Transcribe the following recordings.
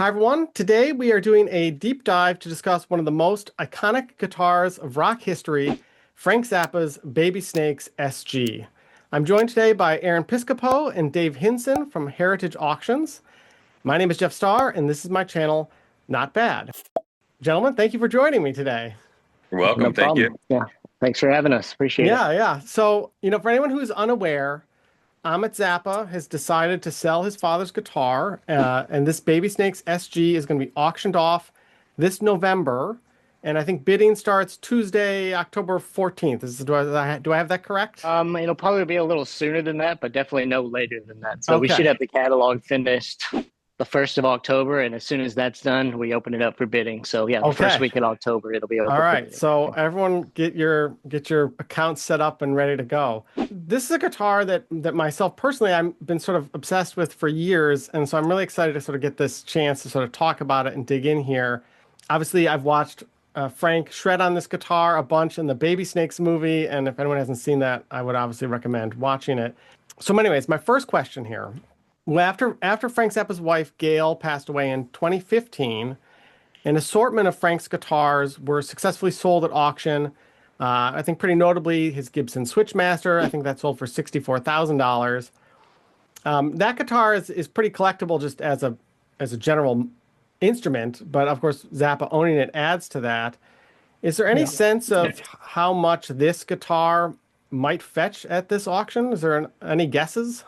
Hi, everyone. Today we are doing a deep dive to discuss one of the most iconic guitars of rock history, Frank Zappa's Baby Snakes SG. I'm joined today by Aaron Piscopo and Dave Hinson from Heritage Auctions. My name is Jeff Starr, and this is my channel, Not Bad. Gentlemen, thank you for joining me today. You're No welcome. Thank you. problem. Yeah. Thanks for having us. Appreciate it. Yeah. So, for anyone who's unaware, Amit Zappa has decided to sell his father's guitar, and this Baby Snakes SG is going to be auctioned off this November. And I think bidding starts Tuesday, October 14th. Do I have that correct? It'll probably be a little sooner than that, but definitely no later than that. So we should Okay. have the catalog finished the 1st of October, and as soon as that's done, we open it up for bidding. So yeah, the first Okay. week in October, it'll be open All for right. bidding. So everyone get your accounts set up and ready to go. This is a guitar that myself personally I've been sort of obsessed with for years, and so I'm really excited to sort of get this chance to sort of talk about it and dig in here. Obviously, I've watched Frank shred on this guitar a bunch in the Baby Snakes movie, and if anyone hasn't seen that, I would obviously recommend watching it. So anyways, my first question here. Well, after Frank Zappa's wife, Gail, passed away in 2015, an assortment of Frank's guitars were successfully sold at auction. I think pretty notably his Gibson Switchmaster. I think that sold for $64,000. That guitar is pretty collectible just as a general instrument, but of course Zappa owning it adds to that. Is there any sense of how much this guitar might fetch at this auction? Is there any guesses?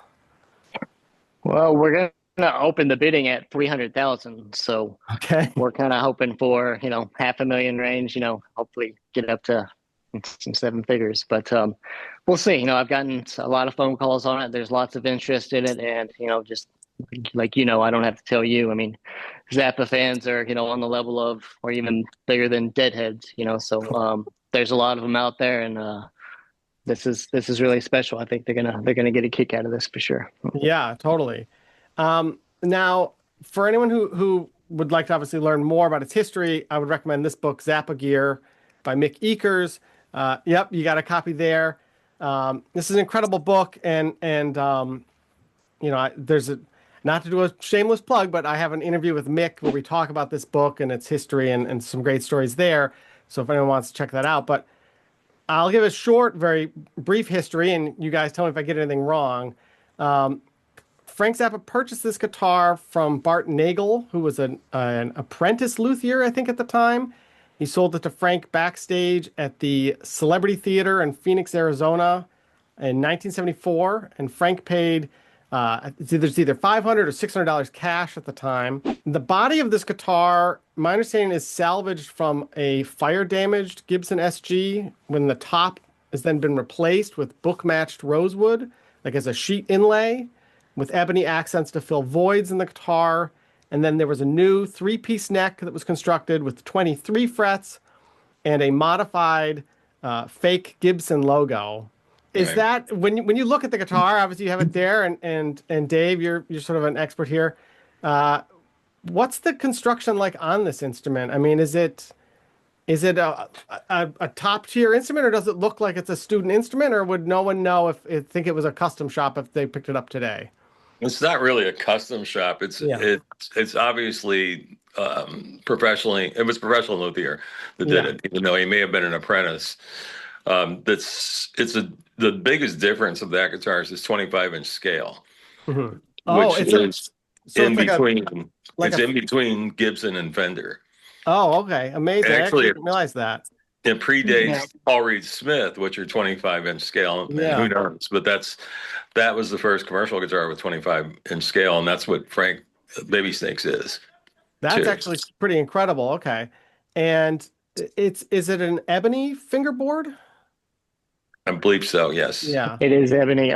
Well, we're gonna open the bidding at 300,000. So Okay. we're kind of hoping for, half a million range, hopefully get up to some seven figures, but we'll see. I've gotten a lot of phone calls on it. There's lots of interest in it, and just like I don't have to tell you. I mean, Zappa fans are on the level of, or even bigger than Deadheads. So there's a lot of them out there, and this is really special. I think they're gonna get a kick out of this for sure. Yeah, totally. Now, for anyone who would like to obviously learn more about its history, I would recommend this book, Zappa Gear, by Mick Eakers. Yep, you got a copy there. This is an incredible book, and there's not to do a shameless plug, but I have an interview with Mick where we talk about this book and its history and some great stories there. So if anyone wants to check that out, but I'll give a short, very brief history, and you guys tell me if I get anything wrong. Frank Zappa purchased this guitar from Bart Nagel, who was an apprentice luthier, I think, at the time. He sold it to Frank backstage at the Celebrity Theater in Phoenix, Arizona in 1974, and Frank paid it's either $500 or $600 cash at the time. The body of this guitar, my understanding, is salvaged from a fire-damaged Gibson SG when the top has then been replaced with book-matched rosewood, like as a sheet inlay, with ebony accents to fill voids in the guitar. And then there was a new three-piece neck that was constructed with 23 frets and a modified fake Gibson logo. Is Right. that when you look at the guitar, obviously you have it there, and Dave, you're sort of an expert here. What's the construction like on this instrument? I mean, is it a top tier instrument, or does it look like it's a student instrument, or would no one know think it was a custom shop if they picked it up today? It's not really a custom shop. It's Yeah. it's obviously professionally. It was professional luthier that did Yeah. it, even though he may have been an apprentice. The biggest difference of that guitar is this 25-inch scale, Mhm. Oh, which is so in it's like between. like It's a in between Gibson and Fender. oh, okay, amazing. I actually Actually, didn't realize that. it Yeah. predates Paul Reed Smith, which are 25-inch scale, and Yeah. who knows? But that was the first commercial guitar with 25-inch scale, and that's what Frank Baby Snakes is That's too. actually pretty incredible. Okay. And is it an ebony fingerboard? I believe so. Yes. Yeah. It is ebony.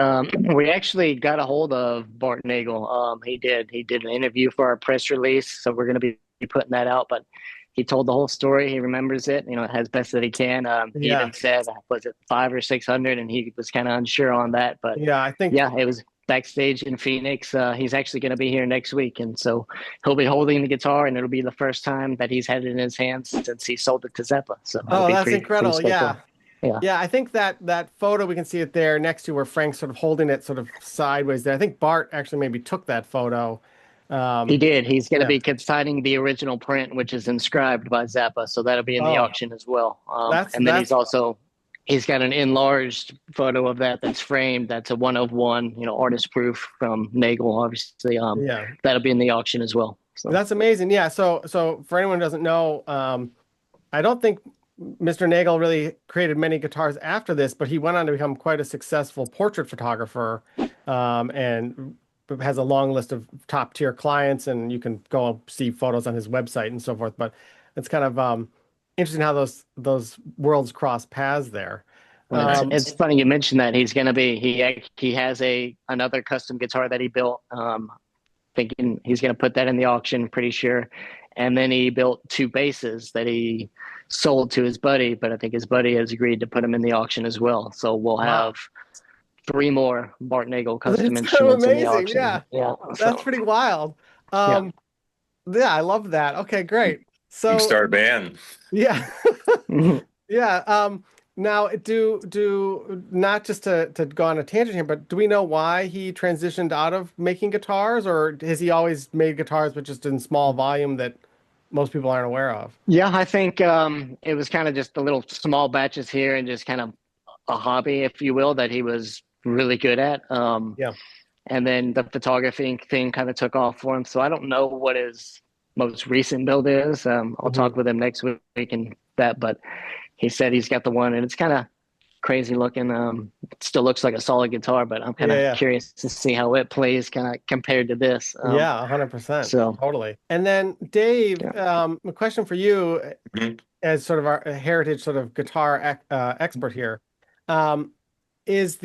We actually got a hold of Bart Nagel. He did an interview for our press release, so we're going to be putting that out. But he told the whole story. He remembers it, as best that he can. He Yeah. even said, was it 500 or 600, and he was kind of unsure on that. But Yeah, I think yeah, it was backstage in Phoenix. He's actually going to be here next week, and so he'll be holding the guitar, and it'll be the first time that he's had it in his hands since he sold it to Zappa. So it'll oh, be that's pretty incredible. special. Yeah. Yeah. Yeah, I think that photo we can see it there next to where Frank's sort of holding it sort of sideways there. I think Bart actually maybe took that photo. He did. He's going to Yeah. be consigning the original print, which is inscribed by Zappa, so that'll be in the Oh, auction as well. that's And then that's he's got an enlarged photo of that's framed. That's a 1 of 1, artist proof from Nagel, obviously. yeah. That'll be in the auction as well. So That's amazing. Yeah. So for anyone who doesn't know, I don't think Mr. Nagel really created many guitars after this, but he went on to become quite a successful portrait photographer, and has a long list of top tier clients, and you can go see photos on his website and so forth. But it's kind of interesting how those worlds cross paths there. it's funny you mentioned that. He's going to be he has another custom guitar that he built. Thinking he's going to put that in the auction, pretty sure. And then he built 2 basses that he sold to his buddy, but I think his buddy has agreed to put them in the auction as well. So we'll have 3 more Bart Nagel custom It's kind of instruments in the amazing. auction. Yeah. Yeah. That's pretty wild. Yeah, I love that. Okay, great. You So can start a band. yeah. Yeah. Now, do not just to go on a tangent here, but do we know why he transitioned out of making guitars, or has he always made guitars but just in small volume that most people aren't aware of? Yeah, I think it was kind of just the little small batches here and just kind of a hobby, if you will, that he was really good at. Yeah. And then the photography thing kind of took off for him. So I don't know what his most recent build is. I'll talk with him next week and that, but he said he's got the one, and it's kind of crazy looking. It still looks like a solid guitar, but I'm kind of curious to see how it plays kind of compared to this. Yeah, 100%. So totally. And then Dave, a question for you, as sort of our heritage sort of guitar expert here. Is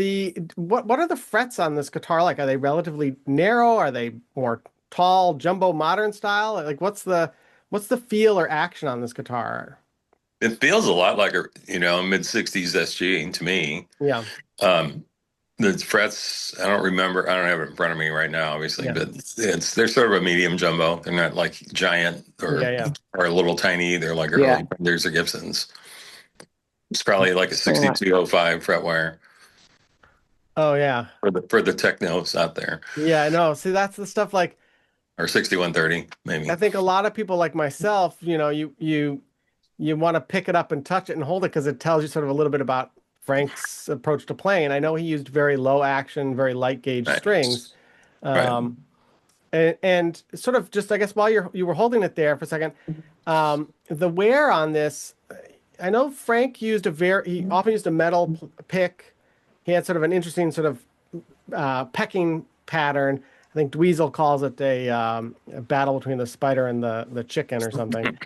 what are the frets on this guitar like? Are they relatively narrow? Are they more tall, jumbo, modern style? Like what's the feel or action on this guitar? It feels a lot like a mid '60s SG to me. Yeah. The frets, I don't have it in front of me right now, obviously, but they're sort of a medium jumbo. They're not like giant or a little tiny. They're like early Fenders or Gibsons. It's probably like a 6205 fret wire. Oh yeah. For the technos out there. Yeah, I know. See, that's the stuff like, or 6130 maybe. I think a lot of people like myself, you want to pick it up and touch it and hold it because it tells you sort of a little bit about Frank's approach to playing. I know he used very low action, very light gauge strings. And sort of just, I guess, while you were holding it there for a second, the wear on this, I know Frank used he often used a metal pick. He had sort of an interesting sort of pecking pattern. I think Dweezil calls it a battle between the spider and the chicken or something.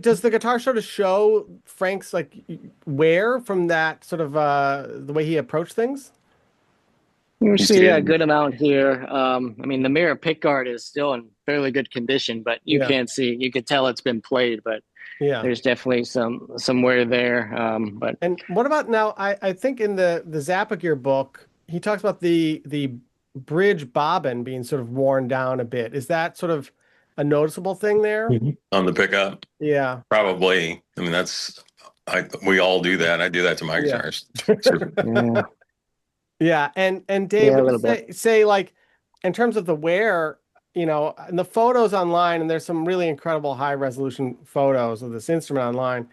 Does the guitar sort of show Frank's like wear from that sort of the way he approached things? You see a good amount here. I mean, the mirror pickguard is still in fairly good condition, but you can't see. You could tell it's been played, but there's definitely some wear there. And what about now? I think in the Zappa Gear book, he talks about the bridge bobbin being sort of worn down a bit. Is that sort of a noticeable thing there? On the pickup? Yeah. Probably. I mean, we all do that. I do that to my guitars. Yeah. And Dave, say like, in terms of the wear, in the photos online, and there's some really incredible high resolution photos of this instrument online,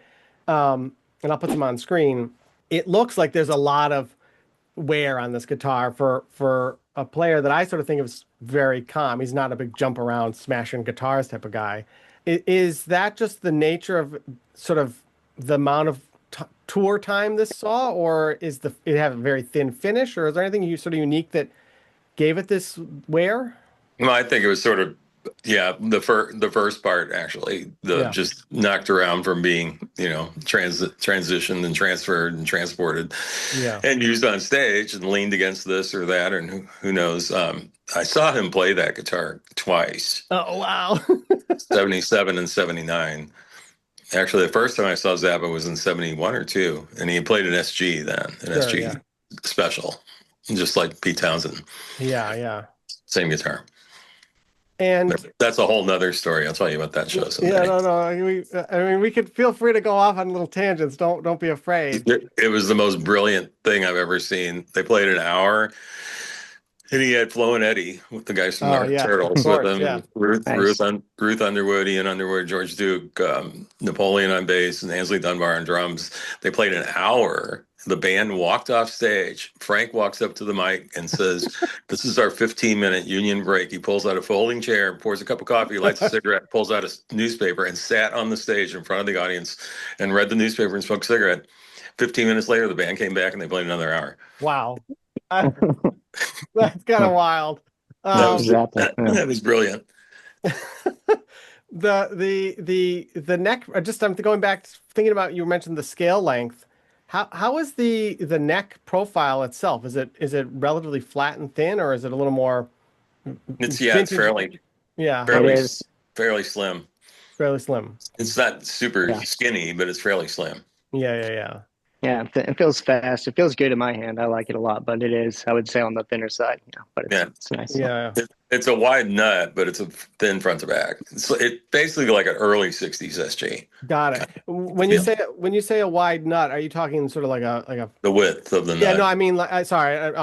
and I'll put them on screen. It looks like there's a lot of wear on this guitar for a player that I sort of think of as very calm. He's not a big jump around smashing guitars type of guy. Is that just the nature of sort of the amount of tour time this saw, or it have a very thin finish, or is there anything sort of unique that gave it this wear? Well, I think it was sort of the first part actually just knocked around from being transitioned and transferred and transported and used on stage and leaned against this or that, and who knows. I saw him play that guitar twice. Oh wow. 77 and 79. Actually, the first time I saw Zappa was in 71 or 2, and he played an SG then, SG special, just like Pete Townsend. Yeah. Same guitar. And that's a whole nother story. I'll tell you about that show someday. Yeah, no. I mean, we could feel free to go off on little tangents. Don't be afraid. It was the most brilliant thing I've ever seen. They played an hour, And he had Flo and Eddie with the guys from the yeah, of Turtles with course, him. yeah. Nice. Ruth Underwood, Ian Underwood, George Duke, Napoleon on bass, and Ansley Dunbar on drums. They played an hour. The band walked off stage. Frank walks up to the mic and says, "This is our 15-minute union break." He pulls out a folding chair, pours a cup of coffee, lights a cigarette, pulls out a newspaper, and sat on the stage in front of the audience and read the newspaper and smoked a cigarette. 15 minutes later, the band came back and they played another hour. Wow. That's kind of wild. That was brilliant. The neck. Just I'm going back thinking about, you mentioned the scale length. How is the neck profile itself? Is it relatively flat and thin, or is it a little more? It's fairly fairly slim. Fairly slim. It's not super skinny, but it's fairly slim. Yeah. Yeah, it feels fast. It feels good in my hand. I like it a lot, but it is, I would say, on the thinner side. But it's nice. Yeah. It's a wide nut, but it's a thin front to back. It's basically like an early '60s SG. Got it. When you say a wide nut, are you talking sort of like a the width of the nut? Yeah, no, I mean, sorry. Is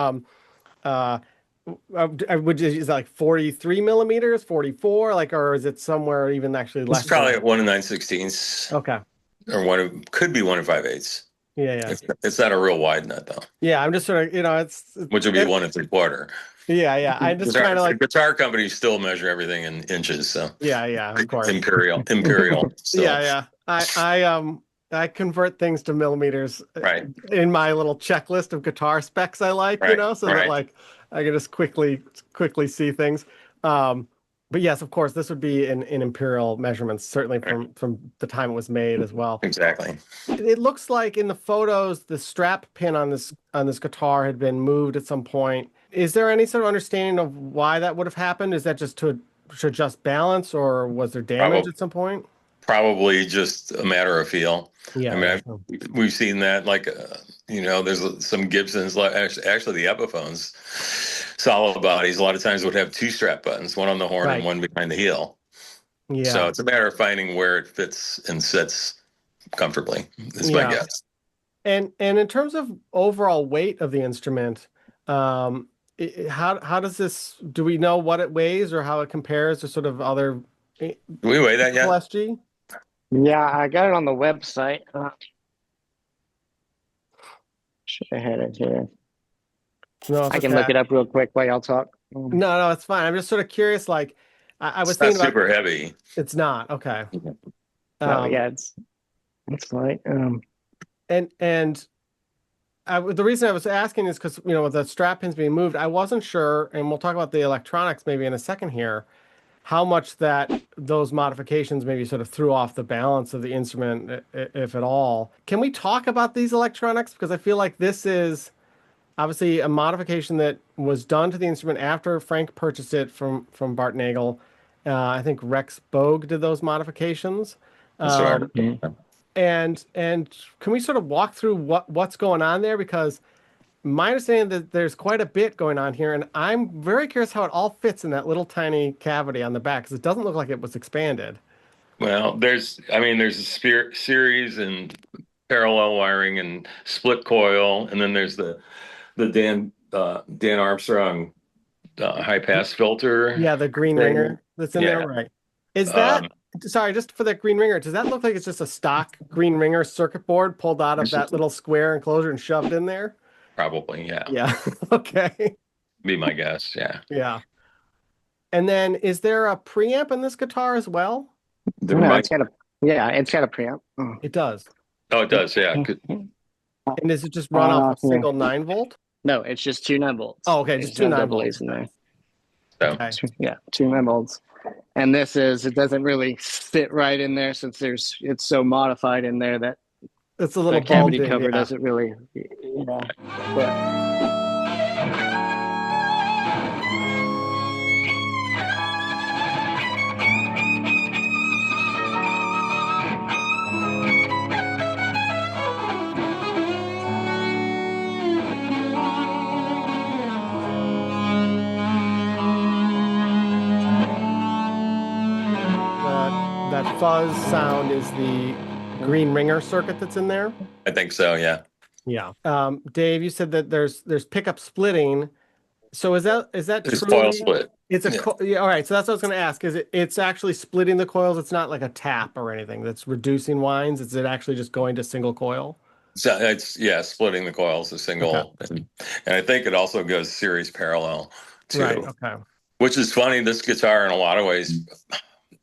that like 43 millimeters, 44, or is it somewhere even actually less? It's probably at 1 9/16. Okay. Or could be 1 5/8. Yeah. It's not a real wide nut though. Yeah, I'm just sort of, which would be 1 3/4. Yeah. I'm just trying to guitar companies still measure everything in inches. So yeah, of course. Imperial. So. Yeah. I convert things to millimeters in my little checklist of guitar specs I like, so that I can just quickly see things. But yes, of course, this would be in imperial measurements, certainly from the time it was made as well. Exactly. It looks like in the photos, the strap pin on this guitar had been moved at some point. Is there any sort of understanding of why that would have happened? Is that just to adjust balance, or was there damage at some point? Probably just a matter of feel. Yeah. I mean, we've seen that, there's some Gibsons, actually the Epiphones, solid bodies, a lot of times would have 2 strap buttons, one on the horn and one behind the heel. Yeah. So it's a matter of finding where it fits and sits comfortably, is my guess. And in terms of overall weight of the instrument, how does this, do we know what it weighs or how it compares to sort of other? Do we weigh that yet? SG? Yeah, I got it on the website. Should have had it here. No, I can look it up real quick while y'all talk. No, it's fine. I'm just sort of curious. I was thinking about super heavy. It's not okay. It's light. And the reason I was asking is because with the strap pins being moved, I wasn't sure, and we'll talk about the electronics maybe in a second here, how much those modifications maybe sort of threw off the balance of the instrument, if at all. Can we talk about these electronics? Because I feel like this is obviously a modification that was done to the instrument after Frank purchased it from Bart Nagel. I think Rex Bogue did those modifications. And can we sort of walk through what's going on there? Because my understanding that there's quite a bit going on here, and I'm very curious how it all fits in that little tiny cavity on the back, because it doesn't look like it was expanded. Well, there's a series and parallel wiring and split coil, and then there's the Dan Armstrong high pass filter. Yeah, the green ringer that's in there, right? Is that sorry, just for that green ringer? Does that look like it's just a stock green ringer circuit board pulled out of that little square enclosure and shoved in there? Probably, yeah. Yeah. Okay. Be my guess, yeah. Yeah. And then, is there a preamp in this guitar as well? It's got a preamp. It does. Oh, it does, yeah. And does it just run off a single 9-volt? No, it's just 2 9-volts. Oh, okay, just 2 9-volts in there. So. Okay. 2 9-volts. And it doesn't really fit right in there since it's so modified in there that it's a little cavity cover doesn't really, That fuzz sound is the green ringer circuit that's in there? I think so, yeah. Yeah. Dave, you said that there's pickup splitting. So is that It's coil truly? split. It's a Yeah. yeah, all right. So that's what I was going to ask. Is it's actually splitting the coils? It's not like a tap or anything that's reducing winds. Is it actually just going to single coil? So it's splitting the coils to Okay. single, and I think it also goes series parallel Right. too, Okay. which is funny. This guitar, in a lot of ways,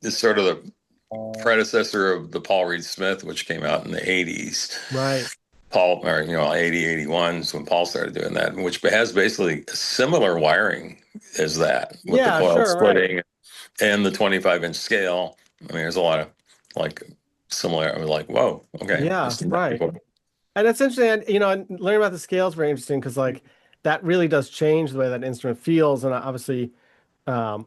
is sort of the predecessor of the Paul Reed Smith, which came out in the '80s. Right. Paul, or 80, 81 is when Paul started doing that, which has basically similar wiring as that, with the Yeah. coil Sure. Right. splitting and the 25-inch scale. I mean, there's a lot of like similar. I was like, whoa, okay, Yeah. this is Right. cool. And it's interesting, and and learning about the scale is very interesting because like that really does change the way that instrument feels. And obviously, um,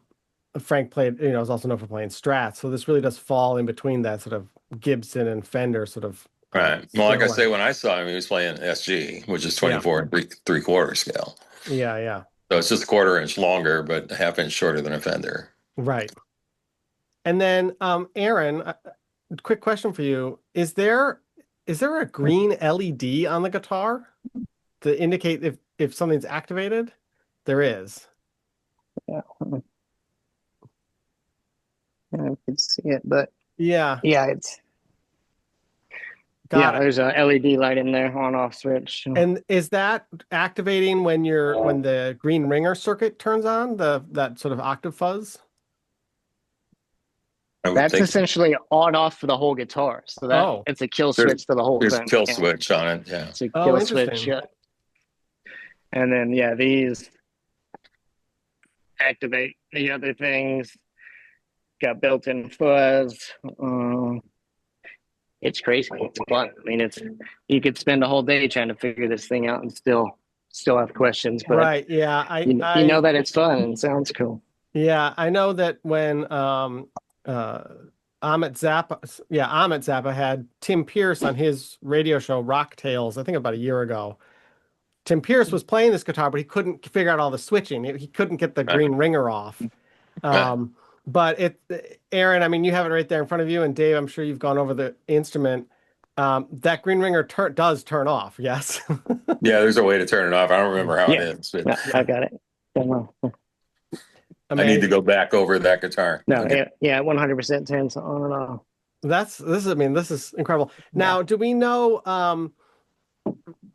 Frank played, is also known for playing Strats, so this really does fall in between that sort of Gibson and Fender sort of Right. Well, like scale I say, length. when I saw him, he was playing SG, which is Yeah, 24 and three-quarter scale. yeah, yeah. So it's just a quarter inch longer, but a half inch shorter than a Fender. Right. And then, Aaron, quick question for you: is there a green LED on the guitar to indicate if something's activated? There is. Yeah, I could see it, but Yeah. yeah, it's Got it. there's a LED light in there, on off switch. And is that activating when the green ringer circuit turns on, that sort of octave fuzz? I would That's think essentially on off for the whole guitar. So Oh. it's a kill there's switch for the whole there's a thing. kill Yeah. switch on it. Yeah. It's a Oh, kill interesting. switch. Yeah. And then these activate the other things. Got built-in fuzz. It's crazy. It's fun. I mean, you could spend a whole day trying to figure this thing out and still have questions. But Right. Yeah. you know that it's fun and sounds cool. Yeah, I know that when Amit Zappa had Tim Pierce on his radio show Rock Tales, I think about a year ago. Tim Pierce was playing this guitar, but he couldn't figure out all the switching. He couldn't get the green ringer off. But Aaron, I mean, you have it right there in front of you, and Dave, I'm sure you've gone over the instrument. That green ringer does turn off. Yes. Yeah, there's a way to turn it off. I don't remember how it is. But Yeah, I got it. Don't know. I need to go back over that guitar. No, Okay. yeah, 100% turns on and off. This is incredible. Now, do we know,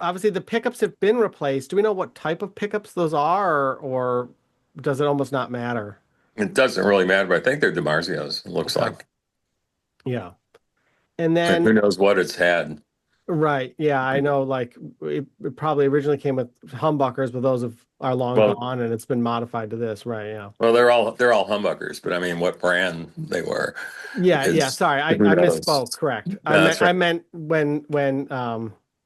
obviously the pickups have been replaced. Do we know what type of pickups those are, or does it almost not matter? It doesn't really matter, but I think they're DiMarzios, it looks like. Yeah. And And who then, knows what it's had. right. Yeah, I know, like it probably originally came with humbuckers, but those are long gone, and it's been modified to this. Right. Yeah. Well, they're all humbuckers, but I mean, what brand they were? Yeah. Yeah. is- Sorry. I who knows? misspoke. Correct. No, that's right. I meant when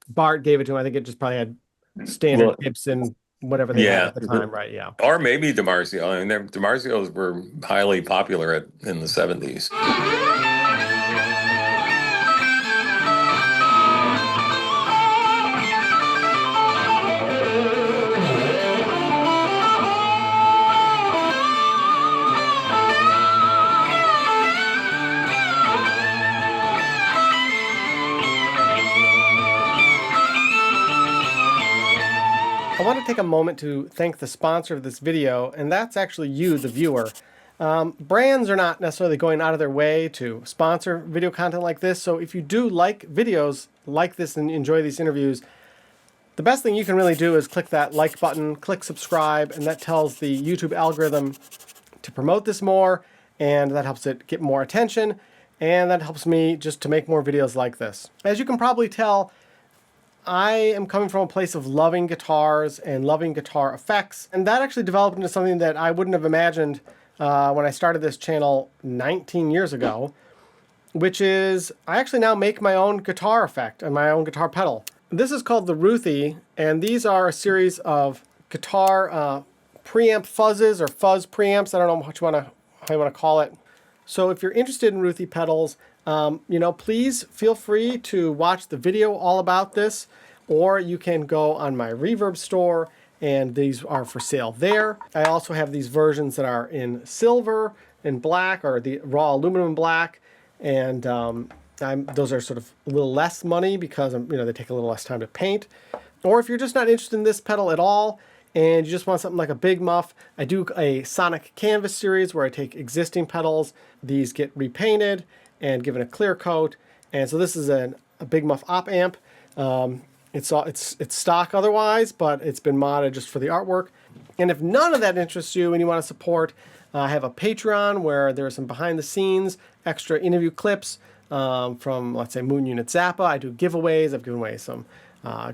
Bart gave it to him, I think it just probably had standard Gibson, whatever they had at the time. Right. Yeah. Or maybe DiMarzio. I mean, DiMarzios were highly popular in the 70s. I want to take a moment to thank the sponsor of this video, and that's actually you, the viewer. Brands are not necessarily going out of their way to sponsor video content like this, so if you do like videos like this and enjoy these interviews, the best thing you can really do is click that like button, click subscribe, and that tells the YouTube algorithm to promote this more, and that helps it get more attention, and that helps me just to make more videos like this. As you can probably tell, I am coming from a place of loving guitars and loving guitar effects, and that actually developed into something that I wouldn't have imagined when I started this channel 19 years ago, which is I actually now make my own guitar effect and my own guitar pedal. This is called the Ruthie, and these are a series of guitar preamp fuzzes or fuzz preamps. I don't know how you want to call it. So if you're interested in Ruthie pedals, please feel free to watch the video all about this, or you can go on my Reverb store, and these are for sale there. I also have these versions that are in silver and black, or the raw aluminum black, and those are sort of a little less money because they take a little less time to paint. Or if you're just not interested in this pedal at all, and you just want something like a big muff, I do a sonic canvas series where I take existing pedals, these get repainted and given a clear coat. And so this is a big muff op amp. It's stock otherwise, but it's been modded just for the artwork. And if none of that interests you and you want to support, I have a Patreon where there are some behind the scenes extra interview clips from, let's say, Moon Unit Zappa. I do giveaways. I've given away some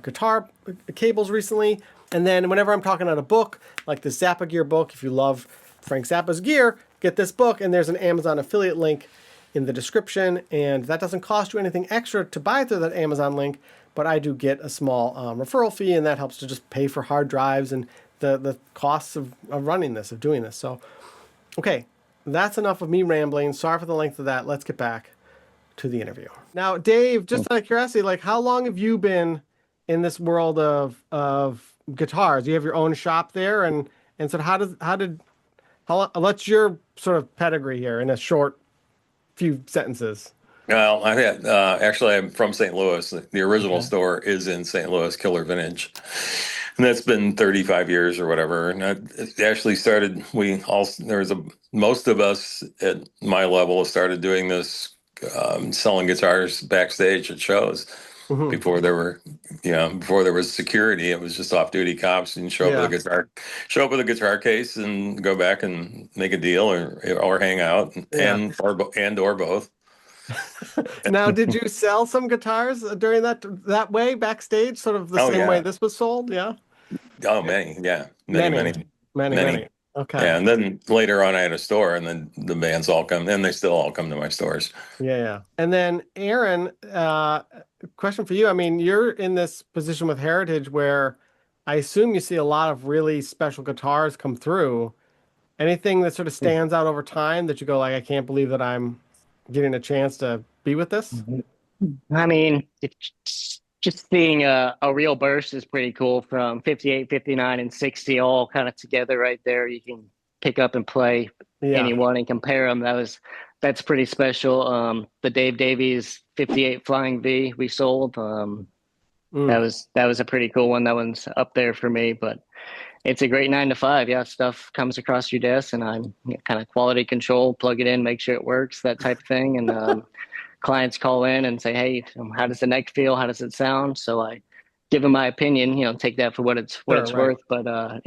guitar cables recently. And then whenever I'm talking about a book, like the Zappa gear book, if you love Frank Zappa's gear, get this book. And there's an Amazon affiliate link in the description. And that doesn't cost you anything extra to buy through that Amazon link, but I do get a small referral fee, and that helps to just pay for hard drives and the costs of running this, of doing this. So, okay, that's enough of me rambling. Sorry for the length of that. Let's get back to the interview. Now, Dave, just out of curiosity, like, how long have you been in this world of guitars? You have your own shop there, and so what's your sort of pedigree here in a short few sentences? Well, actually, I'm from St. Louis. The original store is in St. Louis, Killer Vintage. And that's been 35 years or whatever. And it actually started, most of us at my level started doing this, selling guitars backstage at shows. Mm-hmm. Before there was security. It was just off-duty cops, and show up with a guitar case and go back and make a deal or hang out or both. Now, did you sell some guitars during that way backstage, sort of the same way this was sold? Yeah. Oh, many. Yeah. Many. Okay. Yeah, and then later on, I had a store, and then the bands all come, and they still all come to my stores. Yeah. And then, Aaron, question for you. I mean, you're in this position with Heritage where I assume you see a lot of really special guitars come through. Anything that sort of stands out over time that you go like, I can't believe that I'm getting a chance to be with this? I mean, just seeing a real burst is pretty cool, from 58, 59, and 60 all kind of together right there. You can pick up and play anyone and compare them. That's pretty special. The Dave Davies 58 Flying V we sold. That was a pretty cool one. That one's up there for me, but it's a great 9 to 5. Yeah, stuff comes across your desk, and I'm kind of quality control, plug it in, make sure it works, that type of thing. And clients call in and say, "Hey, how does the neck feel? How does it sound?" So I give them my opinion. Take that for what it's worth. But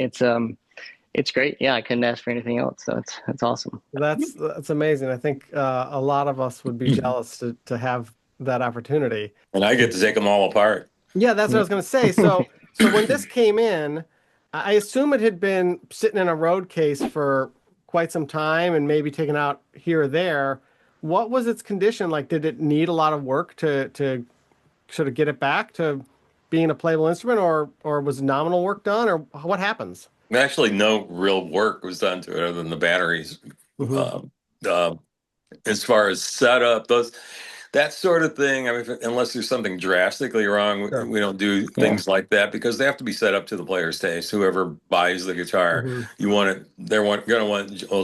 it's great. Yeah, I couldn't ask for anything else. So it's awesome. That's amazing. I think a lot of us would be jealous to have that opportunity. And I get to take them all apart. Yeah, that's what I was going to say. So when this came in, I assume it had been sitting in a road case for quite some time and maybe taken out here or there. What was its condition like? Did it need a lot of work to sort of get it back to being a playable instrument, or was nominal work done, or what happens? Actually, no real work was done to it other than the batteries. Mm-hmm. As far as setup, that sort of thing, I mean, unless there's something drastically wrong, we don't do things like that, because they have to be set up to the player's taste. Whoever buys the guitar,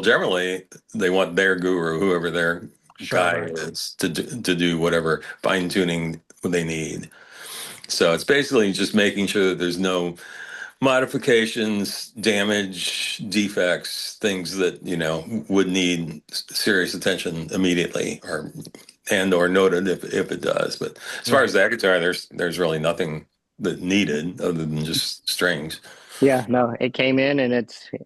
generally they want their guru, whoever their guy is, to do whatever fine tuning they need. So it's basically just making sure that there's no modifications, damage, defects, things that would need serious attention immediately, or noted if it does. But as far as that guitar, there's really nothing that needed other than just strings. Yeah, no, it came in and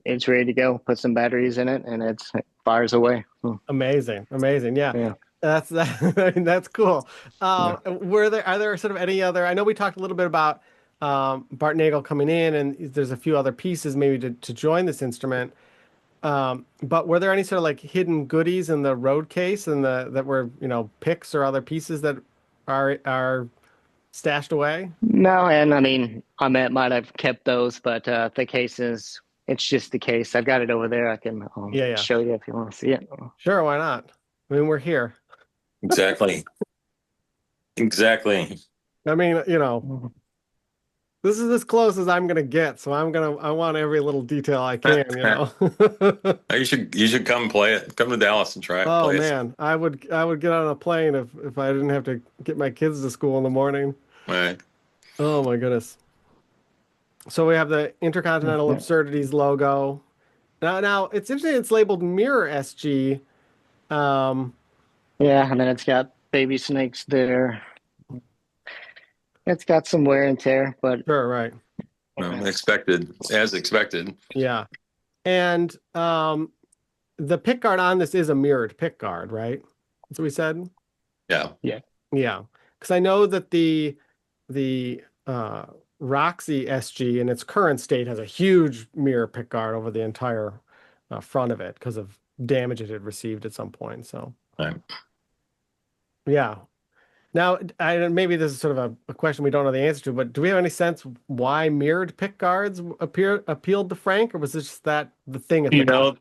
it's ready to go. Put some batteries in it and it fires away. Amazing. Yeah. That's cool. Are there sort of any other? I know we talked a little bit about Bart Nagel coming in, and there's a few other pieces maybe to join this instrument. But were there any sort of like hidden goodies in the road case and that were, picks or other pieces that are stashed away? No, and I mean, I might have kept those, but the case it's just the case. I've got it over there. I can show you if you want to see it. Sure, why not? I mean, we're here. Exactly. I mean, this is as close as I'm gonna get, so I want every little detail I can, You should come play it. Come to Dallas and try it. Oh man, I would get on a plane if I didn't have to get my kids to school in the morning. Right. Oh my goodness. So we have the Intercontinental Absurdities logo. Now it's interesting. It's labeled Mirror SG. Um, Yeah, and then it's got baby snakes there. It's got some wear and tear, but sure, right. Expected, as expected. Yeah. And the pick guard on this is a mirrored pick guard, right? That's what we said. Yeah. Yeah. Yeah. Because I know that the Roxy SG in its current state has a huge mirror pick guard over the entire front of it because of damage it had received at some point. So, Right. yeah. Now, maybe this is sort of a question we don't know the answer to, but do we have any sense why mirrored pick guards appealed to Frank, or was this just the thing at the time?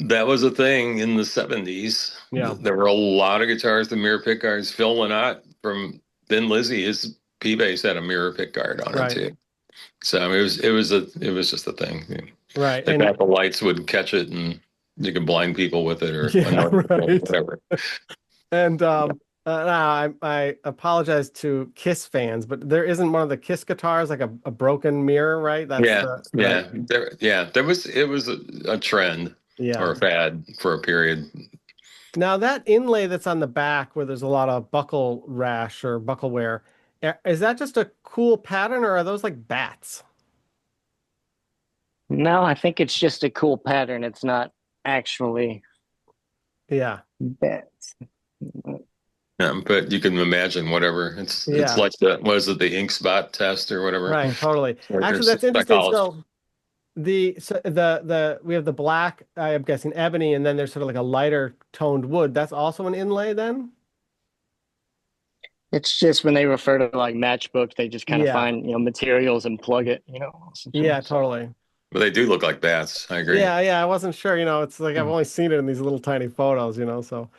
That was a thing in the 70s. Yeah. There were a lot of guitars with mirror pick guards. Phil Lynott from Thin Lizzy, his P bass had a mirror pick guard on it too. So I mean, it was just a thing. Right. The Apple lights would catch it, and you could blind people with it, or whatever. And I apologize to Kiss fans, but there isn't one of the Kiss guitars like a broken mirror, right? It was a trend or a fad for a period. Now that inlay that's on the back where there's a lot of buckle rash or buckle wear, is that just a cool pattern, or are those like bats? No, I think it's just a cool pattern. It's not actually bats. Yeah, but you can imagine whatever. It's like the ink spot test or whatever. Right, totally. Actually, that's interesting. So we have the black, I'm guessing ebony, and then there's sort of like a lighter toned wood. That's also an inlay then? It's just when they refer to like matchbooks, they just kind of find, materials and plug it, Yeah, totally. But they do look like bats. I agree. Yeah, I wasn't sure, it's like I've only seen it in these little tiny photos, so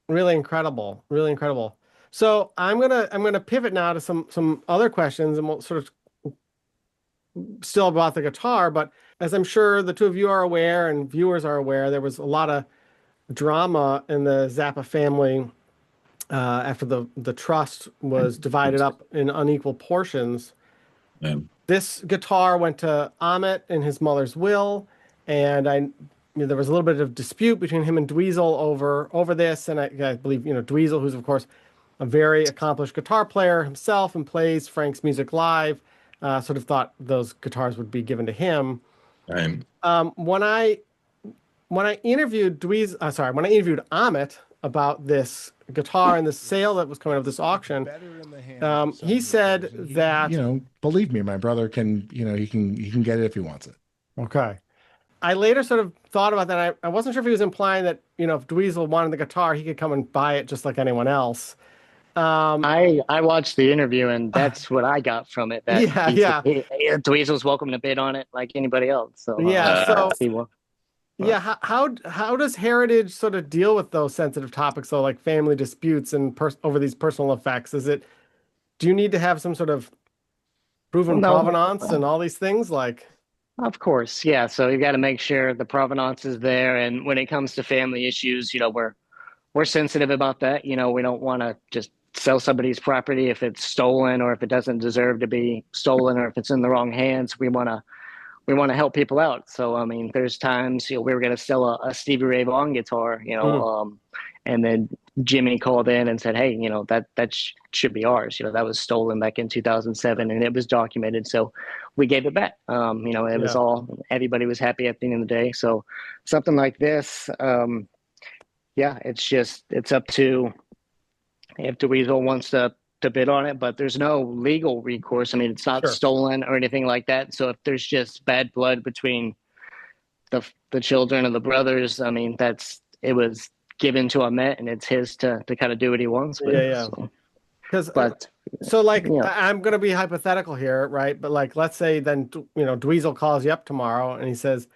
really incredible, really incredible. So I'm gonna pivot now to some other questions, and we'll sort of still about the guitar, but as I'm sure the two of you are aware and viewers are aware, there was a lot of drama in the Zappa family after the trust was divided up in unequal portions. Yeah. This guitar went to Amit in his mother's will, and there was a little bit of dispute between him and Dweezil over this, and I believe Dweezil, who's of course a very accomplished guitar player himself and plays Frank's music live, sort of thought those guitars would be given to him. Right. When I interviewed Amit about this guitar and the sale that was coming up, this auction, he said that believe me, my brother can he can get it if he wants it. Okay. I later sort of thought about that. I wasn't sure if he was implying that if Dweezil wanted the guitar, he could come and buy it just like anyone else. I watched the interview, and that's what I got from it. That Dweezil's welcome to bid on it like anybody else. So how does Heritage sort of deal with those sensitive topics, so like family disputes and over these personal effects? Do you need to have some sort of proven provenance and all these things like? Of course, yeah. So you got to make sure the provenance is there, and when it comes to family issues, we're sensitive about that. We don't want to just sell somebody's property if it's stolen or if it doesn't deserve to be stolen or if it's in the wrong hands. We want to help people out. So I mean, there's times we were going to sell a Stevie Ray Vaughan guitar, and then Jimmy called in and said, "Hey, that should be ours. That was stolen back in 2007, and it was documented." So we gave it back. It was all, everybody was happy at the end of the day. So something like this, it's up to if Dweezil wants to bid on it, but there's no legal recourse. I mean, it's not stolen or anything like that. So if there's just bad blood between the children and the brothers, I mean, it was given to Amit, and it's his to kind of do what he wants with. I'm going to be hypothetical here, right? But like, let's say then, Dweezil calls you up tomorrow and he says,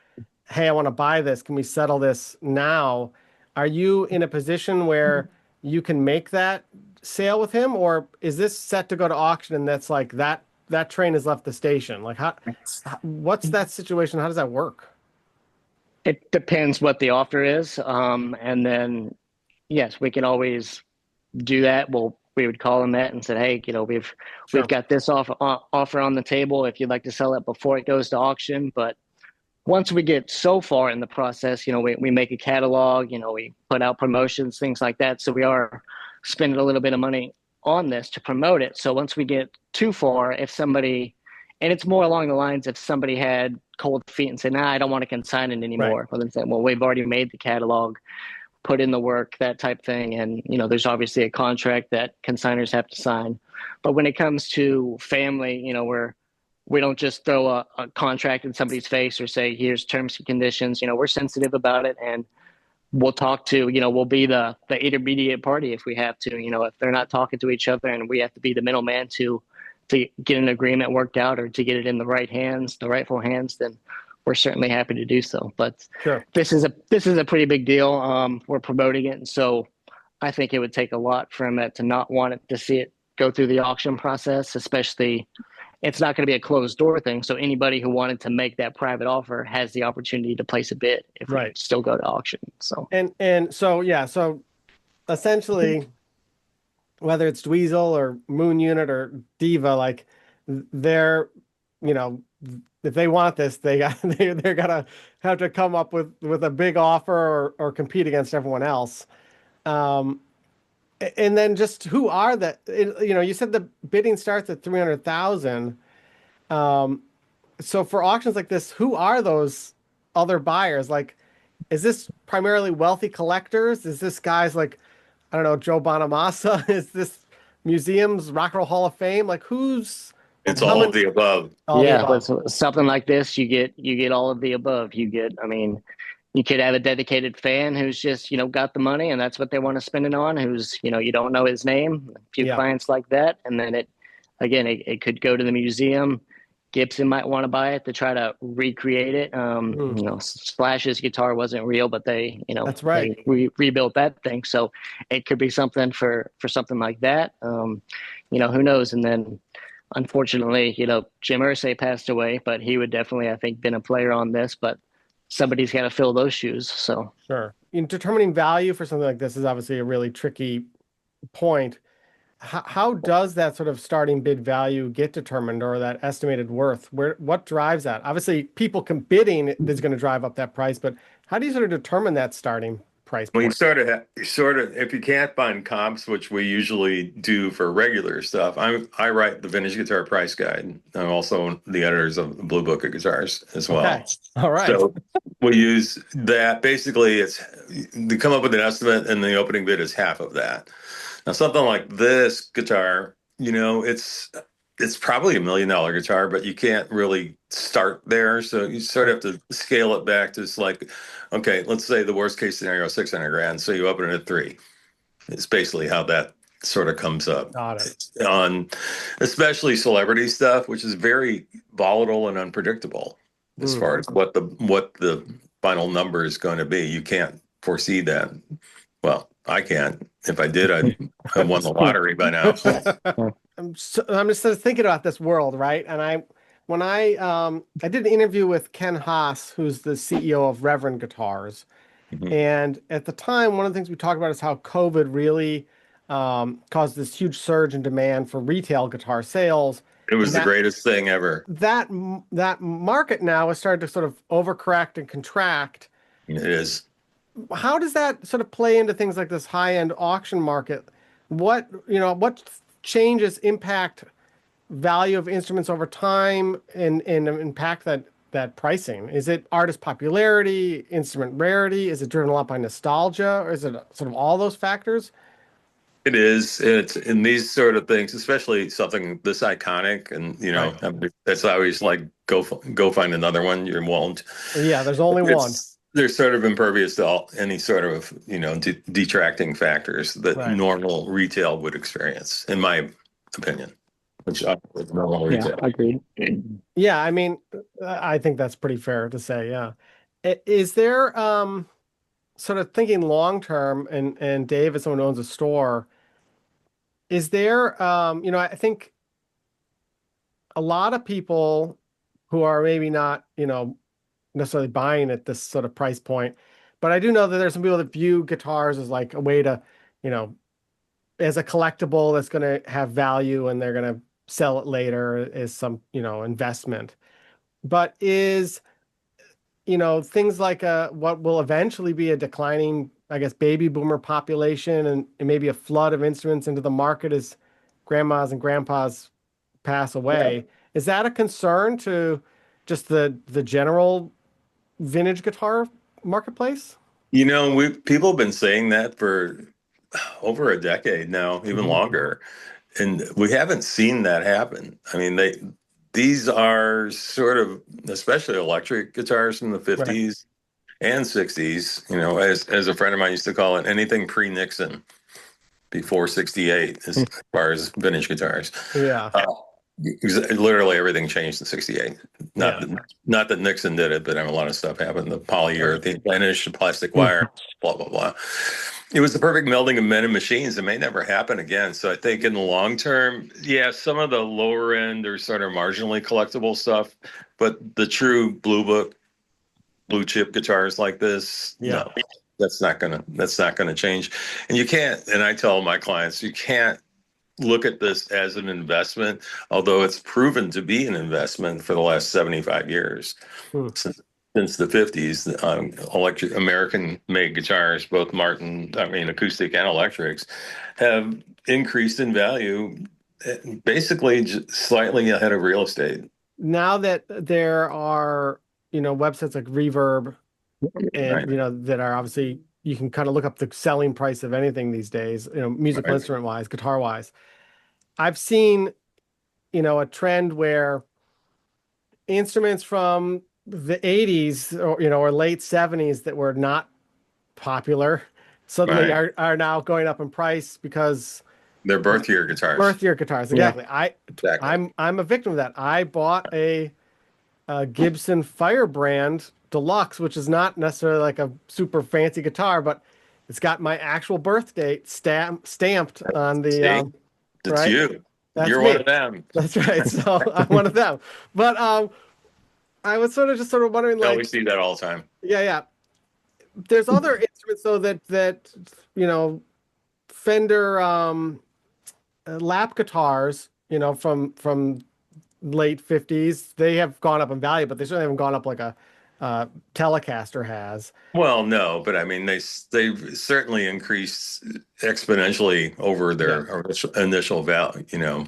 "Hey, I want to buy this. Can we settle this now?" Are you in a position where you can make that sale with him, or is this set to go to auction and that's like that train has left the station? Like, what's that situation? How does that work? It depends what the offer is. And then, yes, we can always do that. We'll we would call them that and said, hey, we've got this offer on the table if you'd like to sell it before it goes to auction. But once we get so far in the process, we make a catalog, we put out promotions, things like that. So we are spending a little bit of money on this to promote it. So once we get too far, if somebody, and it's more along the lines if somebody had cold feet and said, nah, I don't want to consign it anymore. Well, then say, well, we've already made the catalog, put in the work, that type thing. And, there's obviously a contract that consigners have to sign. But when it comes to family, we don't just throw a contract in somebody's face or say, here's terms and conditions. We're sensitive about it, and we'll talk to, we'll be the intermediate party if we have to, if they're not talking to each other and we have to be the middleman to get an agreement worked out or to get it in the rightful hands, then we're certainly happy to do so. But this is a pretty big deal. We're promoting it. And so I think it would take a lot for Emmett to not want it to see it go through the auction process, especially it's not going to be a closed door thing. So anybody who wanted to make that private offer has the opportunity to place a bid if we still go to auction. So so essentially, whether it's Dweezil or Moon Unit or Diva, like they're, if they want this, they're gonna have to come up with a big offer or compete against everyone else. And then just who are you said the bidding starts at 300,000. So for auctions like this, who are those other buyers? Like, is this primarily wealthy collectors? Is this guys like, I don't know, Joe Bonamassa? Is this museums, Rock and Roll Hall of Fame? Like it's all of the above. But something like this, you get all of the above. You could have a dedicated fan who's just, got the money and that's what they want to spend it on, who's, you don't know his name, a few clients like that. And then it could go to the museum. Gibson might want to buy it to try to recreate it. Slash's guitar wasn't real, but they rebuilt that thing. So it could be something for something like that. Who knows? And then unfortunately, Jim Irsay passed away, but he would definitely, I think, been a player on this, but somebody's got to fill those shoes. So in determining value for something like this is obviously a really tricky point. How does that sort of starting bid value get determined, or that estimated worth? What drives that? Obviously, people bidding is going to drive up that price, but how do you sort of determine that starting price point? Well, you sort of, if you can't find comps, which we usually do for regular stuff, I write the Vintage Guitar Price Guide. I'm also the editors of the Blue Book of Guitars as well. Okay. All right. So we use that. Basically, it's to come up with an estimate, and the opening bid is half of that. Now, something like this guitar, it's probably $1 million guitar, but you can't really start there. So you sort of have to scale it back to like, okay, let's say the worst case scenario, 600 grand. So you open it at 3. It's basically how that sort of comes up. Got it. On especially celebrity stuff, which is very volatile and unpredictable as far as what the final number is going to be. You can't foresee that. Well, I can't. If I did, I'd have won the lottery by now. I'm just sort of thinking about this world, right? And when I did an interview with Ken Haas, who's the CEO of Reverend Guitars, and at the time, one of the things we talked about is how COVID really caused this huge surge in demand for retail guitar sales. It was the greatest thing ever. That market now has started to sort of overcorrect and contract. It is. How does that sort of play into things like this high-end auction market? What changes impact value of instruments over time and impact that pricing? Is it artist popularity, instrument rarity? Is it driven a lot by nostalgia, or is it sort of all those factors? It is. It's in these sort of things, especially something this iconic, and that's always like go find another one. You won't. Yeah, there's only one. They're sort of impervious to any sort of detracting factors that normal retail would experience, in my opinion. Which normal retail. Agreed. Yeah, I mean, I think that's pretty fair to say. Yeah, is there sort of thinking long term? And Dave, as someone who owns a store, is there I think a lot of people who are maybe not necessarily buying at this sort of price point, but I do know that there's some people that view guitars as like a way to as a collectible that's going to have value and they're going to sell it later as some, investment. But is, things like what will eventually be a declining, I guess, baby boomer population and maybe a flood of instruments into the market as grandmas and grandpas pass away. Yeah. Is that a concern to just the general vintage guitar marketplace? People have been saying that for over a decade now, even longer, and we haven't seen that happen. I mean, these are sort of, especially electric guitars from the 50s and 60s, as a friend of mine used to call it, anything pre-Nixon before 68 as far as vintage guitars. Yeah. Literally everything changed in 68. Not that Nixon did it, but a lot of stuff happened. The polyurethane finish, the plastic wire, blah, blah, blah. It was the perfect melding of men and machines. It may never happen again. So I think in the long term, some of the lower end or sort of marginally collectible stuff, but the true blue chip guitars like this, no, that's not gonna change. And you can't, and I tell my clients, you can't look at this as an investment, although it's proven to be an investment for the last 75 years. Since the 50s, electric American-made guitars, both acoustic and electrics, have increased in value, basically slightly ahead of real estate. Now that there are, websites like Reverb, and that are obviously, you can kind of look up the selling price of anything these days, musical instrument-wise, guitar-wise. I've seen, a trend where instruments from the 80s or late 70s that were not popular suddenly are now going up in price because they're birth year guitars. Exactly. I'm a victim of that. I bought a Gibson Firebrand Deluxe, which is not necessarily like a super fancy guitar, but it's got my actual birth date stamped on the That's you. You're me. One of them. That's right. So I'm one of them. But I was sort of wondering, like, we see that all the time. Yeah. There's other instruments though that Fender lap guitars, from late 50s, they have gone up in value, but they certainly haven't gone up like a Telecaster has. Well, no, but I mean they've certainly increased exponentially over their initial value,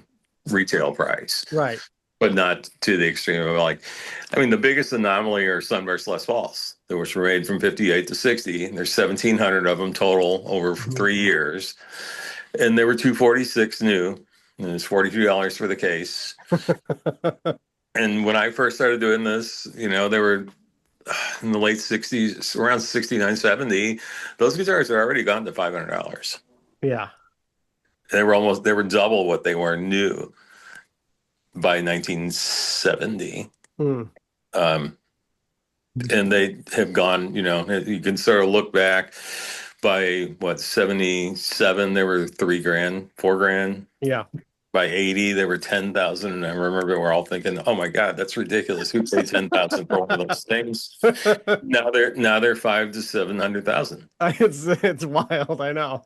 retail price. Right. But not to the extreme of the biggest anomaly are Sunburst Les Pauls, which were made from 58 to 60. And there's 1,700 of them total over 3 years. And they were $246 new. And it's $42 for the case. And when I first started doing this, they were in the late 60s, around 69, 70. Those guitars had already gone to $500. Yeah. They were double what they were new by 1970. And they have gone, you can sort of look back by 77, they were $3,000, $4,000. Yeah. By 80, they were 10,000. And I remember we're all thinking, oh my God, that's ridiculous. Who paid 10,000 for one of those things? Now they're 500 to 700,000. It's wild, I know.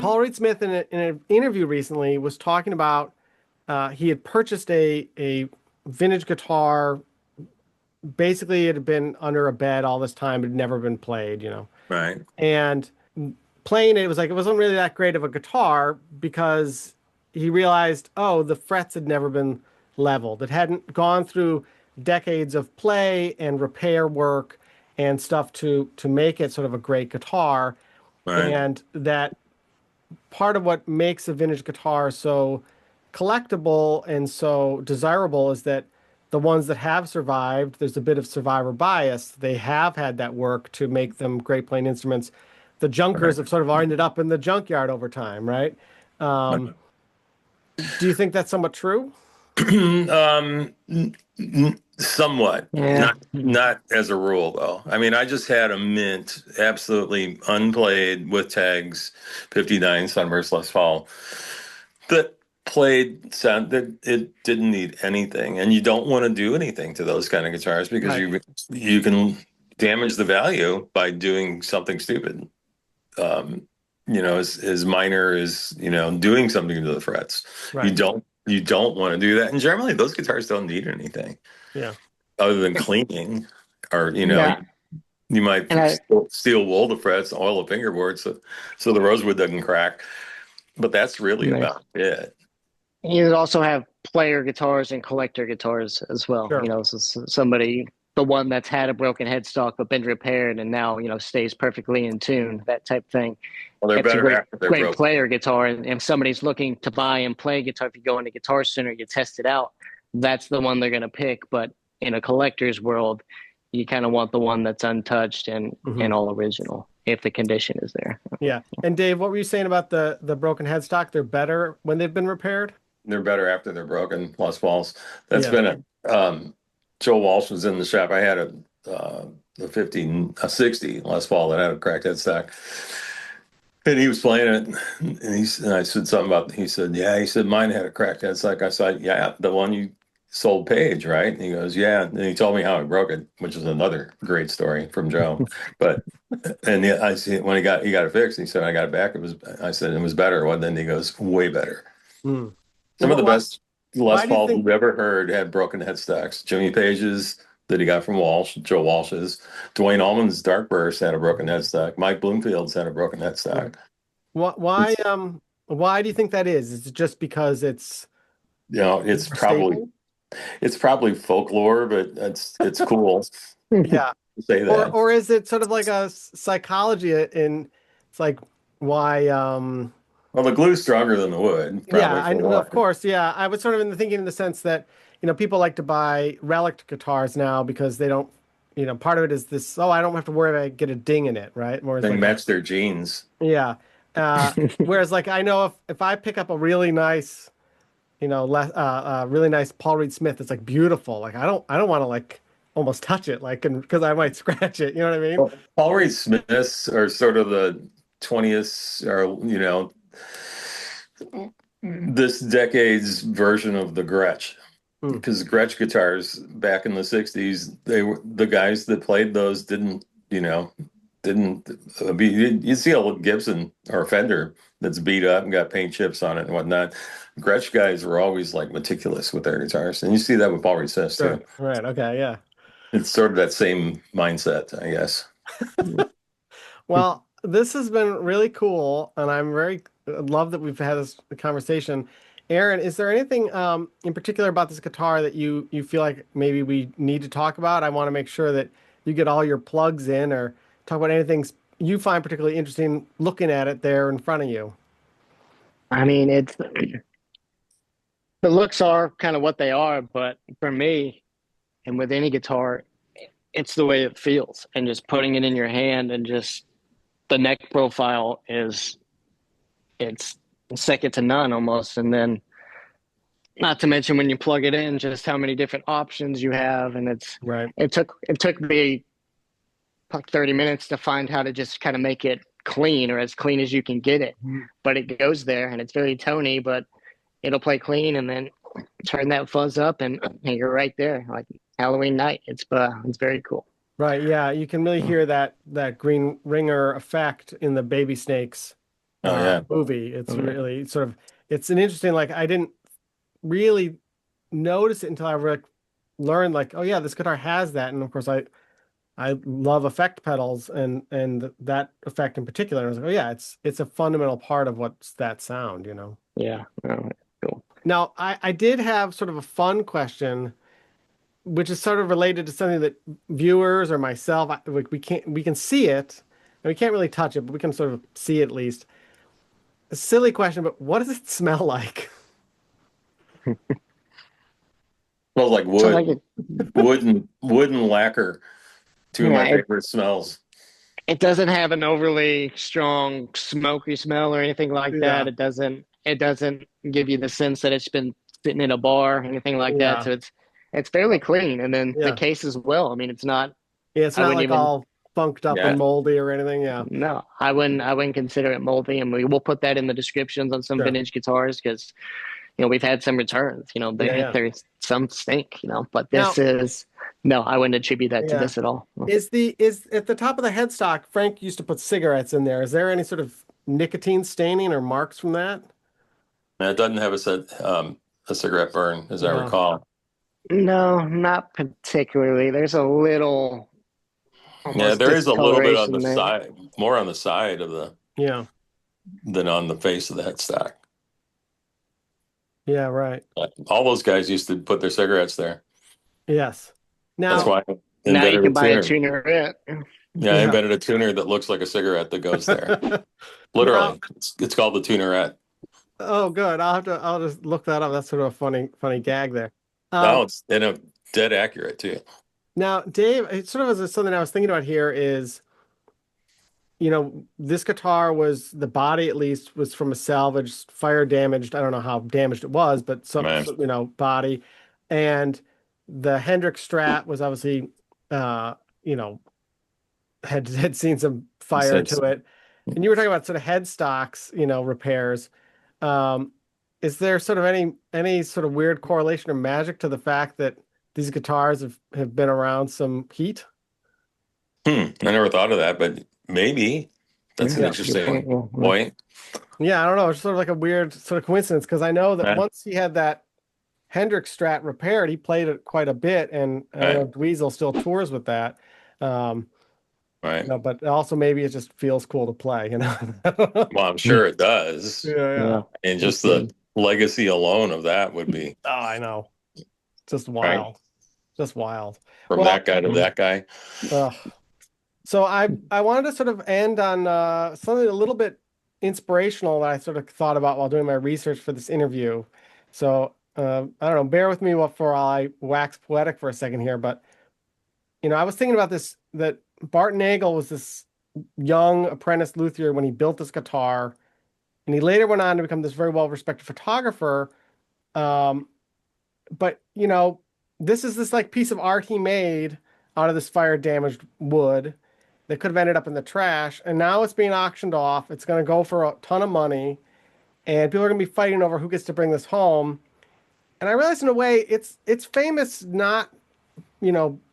Paul Reed Smith in an interview recently was talking about he had purchased a vintage guitar. Basically, it had been under a bed all this time. It had never been played, Right. And playing it was like, it wasn't really that great of a guitar because he realized, the frets had never been leveled. It hadn't gone through decades of play and repair work and stuff to make it sort of a great guitar. Right. And that part of what makes a vintage guitar so collectible and so desirable is that the ones that have survived, there's a bit of survivor bias. They have had that work to make them great playing instruments. The junkers have sort of ended up in the junkyard over time, right? Do you think that's somewhat true? Somewhat, Yeah. not as a rule though. I mean, I just had a mint, absolutely unplayed with tags, 59 Sunburst Les Paul that played sound that it didn't need anything, and you don't want to do anything to those kind of guitars because Right. you can damage the value by doing something stupid. As minor as doing something to the frets. Right. You don't want to do that. And generally, those guitars don't need anything Yeah. other than cleaning, or Yeah. you might And steel wool the frets, oil the fingerboard, so the rosewood doesn't crack. But that's really about it. you also have player guitars and collector guitars as well. Sure. So somebody, the one that's had a broken headstock but been repaired and now, stays perfectly in tune, that type thing. Well, they're It's a better after they're great broken. player guitar. And if somebody's looking to buy and play guitar, if you go into Guitar Center, you test it out, that's the one they're going to pick. But in a collector's world, you kind of want the one that's untouched and all original if the condition is there. Yeah. And Dave, what were you saying about the broken headstock? They're better when they've been repaired? They're better after they're broken. Les Pauls. That's been Joe Walsh was in the shop. I had a 60 Les Paul that had a cracked headstock. And he was playing it, and I said something about. He said, "Yeah." He said, "Mine had a cracked headstock." I said, "Yeah, the one you sold Paige, right?" And he goes, "Yeah." And he told me how he broke it, which is another great story from Joe. I see when he got it fixed. He said, "I got it back." I said, "It was better." Well, then he goes, "Way better." Mm. Some of the best Les Paul think... we've ever heard had broken headstocks. Jimmy Page's that he got from Walsh, Joe Walsh's. Dwayne Allman's Dark Burst had a broken headstock. Mike Bloomfield's had a broken headstock. Why do you think that is? Is it just because it's it's probably folklore, but it's cool. Yeah. To say that. Or is it sort of like a psychology in it's like why well, the glue's stronger than the wood. Yeah, I know, of course. Yeah, I was sort of thinking in the sense that people like to buy relic guitars now because they don't. Part of it is this. Oh, I don't have to worry about get a ding in it, right? Whereas they match their jeans. Yeah. Whereas, like, I know if I pick up a really nice, really nice Paul Reed Smith, it's like beautiful. Like I don't want to like almost touch it, like, because I might scratch it. You know what I mean? Well, Paul Reed Smiths are sort of the 20th, or this decade's version of the Gretsch, because Gretsch guitars back in the 60s, the guys that played those didn't you see a Gibson or a Fender that's beat up and got paint chips on it and whatnot. Gretsch guys were always like meticulous with their guitars, and you see that with Paul Reed Smith too. Right. Okay. Yeah. It's sort of that same mindset, I guess. Well, this has been really cool, and I love that we've had this conversation. Aaron, is there anything in particular about this guitar that you feel like maybe we need to talk about? I want to make sure that you get all your plugs in, or talk about anything you find particularly interesting looking at it there in front of you. I mean, the looks are kind of what they are, but for me, and with any guitar, it's the way it feels, and just putting it in your hand, and just the neck profile it's second to none almost. And then not to mention when you plug it in, just how many different options you have. And it took me like 30 minutes to find how to just kind of make it clean, or as clean as you can get it. But it goes there, and it's very tony, but it'll play clean, and then turn that fuzz up, and you're right there, like Halloween night. It's very cool. Right. Yeah. You can really hear that green ringer effect in the Baby Snakes movie. It's really sort of, it's an interesting, like, I didn't really notice it until I learned, like, oh yeah, this guitar has that. And of course I love effect pedals and that effect in particular. And I was like, oh yeah, it's a fundamental part of what's that sound, Yeah. Cool. Now I did have sort of a fun question, which is sort of related to something that viewers or myself, we can see it, and we can't really touch it, but we can sort of see it at least. A silly question, but what does it smell like? Smells like wood, wood and lacquer. Two of my favorite smells. It doesn't have an overly strong smoky smell or anything like that. It doesn't. it doesn't give you the sense that it's been sitting in a bar or anything like Yeah. that. So it's fairly clean. And then Yeah. the case as well. I mean, it's not. Yeah, it's I not wouldn't like even. all funked up Yeah. and moldy or anything. Yeah. No, I wouldn't consider it moldy, and we'll put that in the descriptions on some Sure. vintage guitars because we've had some returns. There's some stink. But this is no, I wouldn't attribute that to this at all. Is at the top of the headstock? Frank used to put cigarettes in there. Is there any sort of nicotine staining or marks from that? And it doesn't have a cigarette burn, as I recall. No, not particularly. There's a little. Yeah, there is a little bit on the discoloration there. side, more on the side of the than on the face of the headstock. Yeah, right. All those guys used to put their cigarettes there. Yes. That's why I Now you invented can buy a tuner. tuner. Yeah, I invented a tuner that looks like a cigarette that goes there. Literally, it's called the tunerette. Oh, good. I'll just look that up. That's sort of a funny gag there. No, it's dead accurate too. Now, Dave, it sort of was something I was thinking about here is, this guitar the body at least was from a salvaged, fire damaged. I don't know how damaged it was, but some body. And the Hendrix Strat was obviously, had seen some fire to it. And you were talking about sort of headstocks, repairs. Is there sort of any sort of weird correlation or magic to the fact that these guitars have been around some heat? I never thought of that, but maybe that's an interesting point. Yeah, I don't know. It's sort of like a weird sort of coincidence because I know that once he had that Hendrix Strat repaired, he played it quite a bit, and I know Dweezil still tours with that. Right. But also maybe it just feels cool to play, Well, I'm sure it does. Yeah. And just the legacy alone of that would be. Oh, I know. Just wild. Right? Just wild. From that guy to that guy. So I wanted to sort of end on something a little bit inspirational that I sort of thought about while doing my research for this interview. So I don't know, bear with me while I wax poetic for a second here, but I was thinking about this, that Bart Nagel was this young apprentice luthier when he built this guitar, and he later went on to become this very well-respected photographer. But this is this like piece of art he made out of this fire-damaged wood that could have ended up in the trash, and now it's being auctioned off. It's going to go for a ton of money, and people are going to be fighting over who gets to bring this home. And I realized in a way it's famous not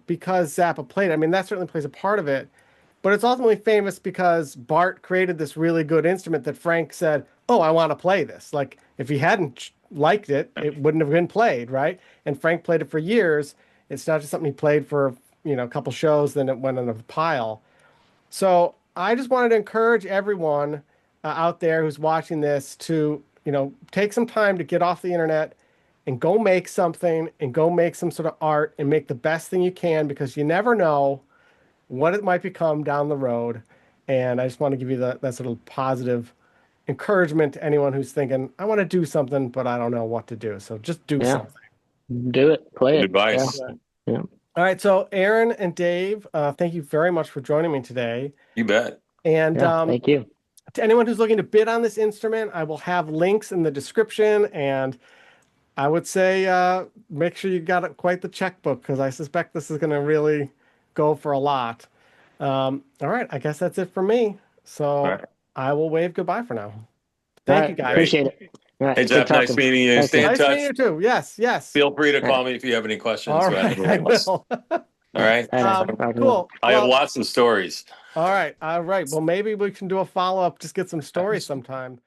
because Zappa played it. I mean, that certainly plays a part of it, but it's ultimately famous because Bart created this really good instrument that Frank said, "Oh, I want to play this." Like if he hadn't liked it, it wouldn't have been played, right? And Frank played it for years. It's not just something he played for a couple shows, then it went in a pile. So I just wanted to encourage everyone out there who's watching this to take some time to get off the internet and go make something and go make some sort of art and make the best thing you can, because you never know what it might become down the road. And I just want to give you that sort of positive encouragement to anyone who's thinking, I want to do something, but I don't know what to do. So just do something. Do it. Play it. Advice. Yeah. All right. So Aaron and Dave, thank you very much for joining me today. You bet. And thank you. To anyone who's looking to bid on this instrument, I will have links in the description, and I would say make sure you got quite the checkbook, because I suspect this is going to really go for a lot. All right, I guess that's it for me. So I will wave goodbye for now. Thank you, guys. Appreciate it. Right, hey, Jeff, nice meeting you. Stay in touch. Nice meeting you too. Yes. Feel free to call me if you have any questions. All right, I will. All right. Cool. I have lots of stories. All right. Well, maybe we can do a follow-up, just get some stories sometime.